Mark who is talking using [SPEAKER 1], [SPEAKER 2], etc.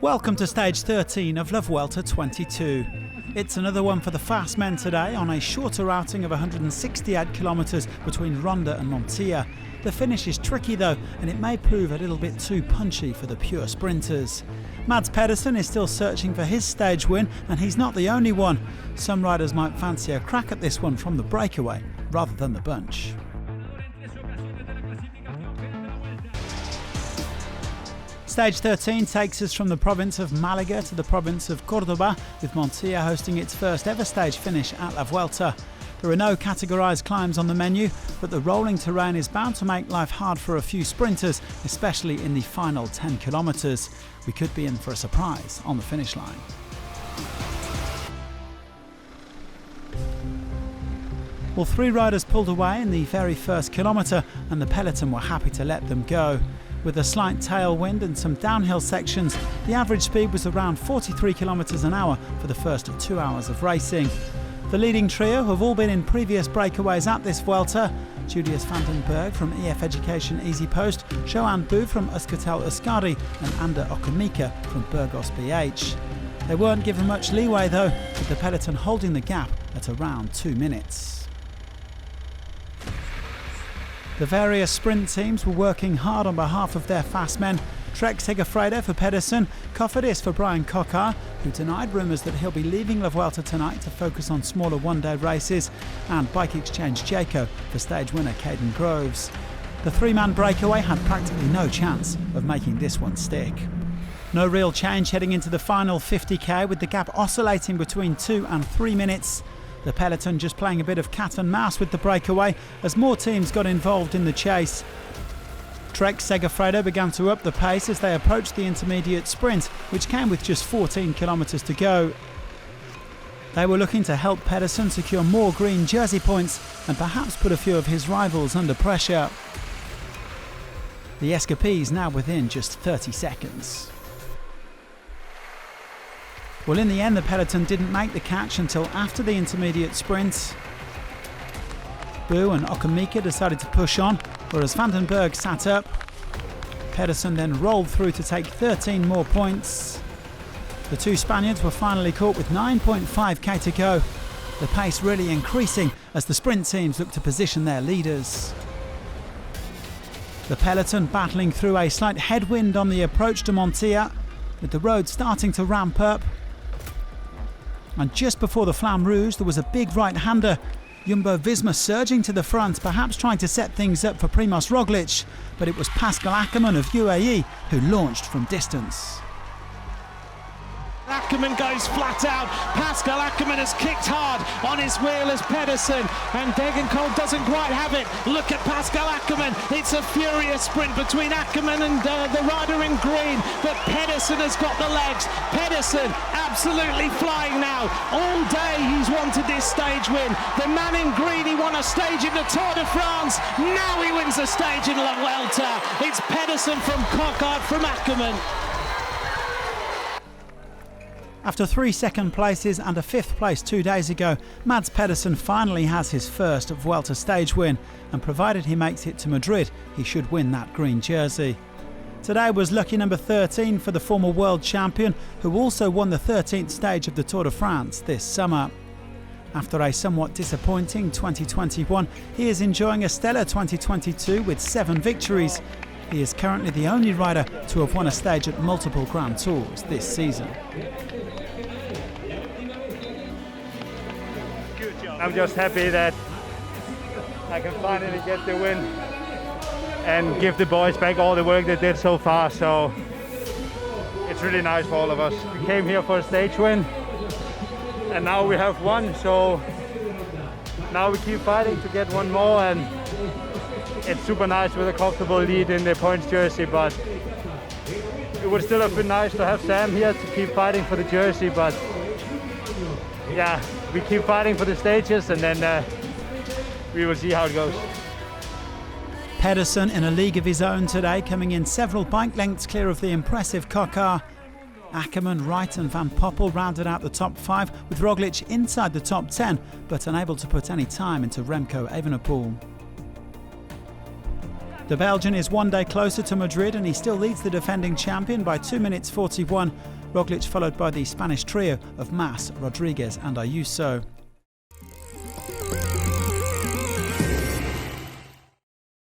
[SPEAKER 1] Welcome to stage 13 of La Vuelta 22. It's another one for the fast men today on a shorter outing of 168 kilometres between Ronda and Montilla. The finish is tricky though, and it may prove a little bit too punchy for the pure sprinters. Mads Pedersen is still searching for his stage win, and he's not the only one. Some riders might fancy a crack at this one from the breakaway rather than the bunch. Stage 13 takes us from the province of Malaga to the province of Cordoba, with Montilla hosting its first ever stage finish at La Vuelta. There are no categorised climbs on the menu, but the rolling terrain is bound to make life hard for a few sprinters, especially in the final 10 kilometres. We could be in for a surprise on the finish line. Well, 3 riders pulled away in the very first kilometre, and the peloton were happy to let them go. With a slight tailwind and some downhill sections, the average speed was around 43 kilometres an hour for the first of 2 hours of racing. The leading trio have all been in previous breakaways at this Vuelta: Julius van den Berg from EF Education Easy Post, Johan Bou from Euskaltel Euskadi and Ander Okamika from Burgos BH. They weren't given much leeway though, with the peloton holding the gap at around 2 minutes. The various sprint teams were working hard on behalf of their fast men. Trek Segafredo for Pedersen, Cofidis for Brian Coquard, who denied rumours that he'll be leaving La Vuelta tonight to focus on smaller one-day races, and Bike Exchange Jayco for stage winner Kaden Groves. The 3-man breakaway had practically no chance of making this one stick. No real change heading into the final 50k, with the gap oscillating between 2 and 3 minutes. The peloton just playing a bit of cat and mouse with the breakaway as more teams got involved in the chase. Trek Segafredo began to up the pace as they approached the intermediate sprint, which came with just 14 kilometres to go. They were looking to help Pedersen secure more green jersey points and perhaps put a few of his rivals under pressure. The escapees now within just 30 seconds. Well, in the end, the peloton didn't make the catch until after the intermediate sprint. Bou and Okamika decided to push on, whereas Van den Berg sat up. Pedersen then rolled through to take 13 more points. The 2 Spaniards were finally caught with 9.5k to go. The pace really increasing as the sprint teams look to position their leaders. The peloton battling through a slight headwind on the approach to Montilla, with the road starting to ramp up. And just before the Flamme Rouge, there was a big right-hander. Jumbo-Visma surging to the front, perhaps trying to set things up for Primož Roglič, but it was Pascal Ackermann of UAE who launched from distance.
[SPEAKER 2] Ackermann goes flat out. Pascal Ackermann has kicked hard on his wheel as Pedersen, and Degenkolb doesn't quite have it. Look at Pascal Ackermann. It's a furious sprint between Ackermann and the rider in green, but Pedersen has got the legs. Pedersen absolutely flying now. All day he's wanted this stage win. The man in green, he won a stage in the Tour de France. Now he wins a stage in La Vuelta. It's Pedersen from Coquard from Ackermann.
[SPEAKER 1] After 3 second places and a 5th place 2 days ago, Mads Pedersen finally has his first Vuelta stage win, and provided he makes it to Madrid, he should win that green jersey. Today was lucky number 13 for the former world champion, who also won the 13th stage of the Tour de France this summer. After a somewhat disappointing 2021, he is enjoying a stellar 2022 with 7 victories. He is currently the only rider to have won a stage at multiple Grand Tours this season.
[SPEAKER 3] I'm just happy that I can finally get the win and give the boys back all the work they did so far. So it's really nice for all of us. We came here for a stage win and now we have one. So now we keep fighting to get one more, and it's super nice with a comfortable lead in the points jersey, but it would still have been nice to have Sam here to keep fighting for the jersey. But yeah, we keep fighting for the stages, and then we will see how it goes.
[SPEAKER 1] Pedersen in a league of his own today, coming in several bike lengths clear of the impressive Coquard. Ackermann, Wright and Van Poppel rounded out the top 5, with Roglič inside the top 10, but unable to put any time into Remco Evenepoel. The Belgian is one day closer to Madrid and he still leads the defending champion by 2 minutes 41. Roglic followed by the Spanish trio of Mas, Rodriguez and Ayuso.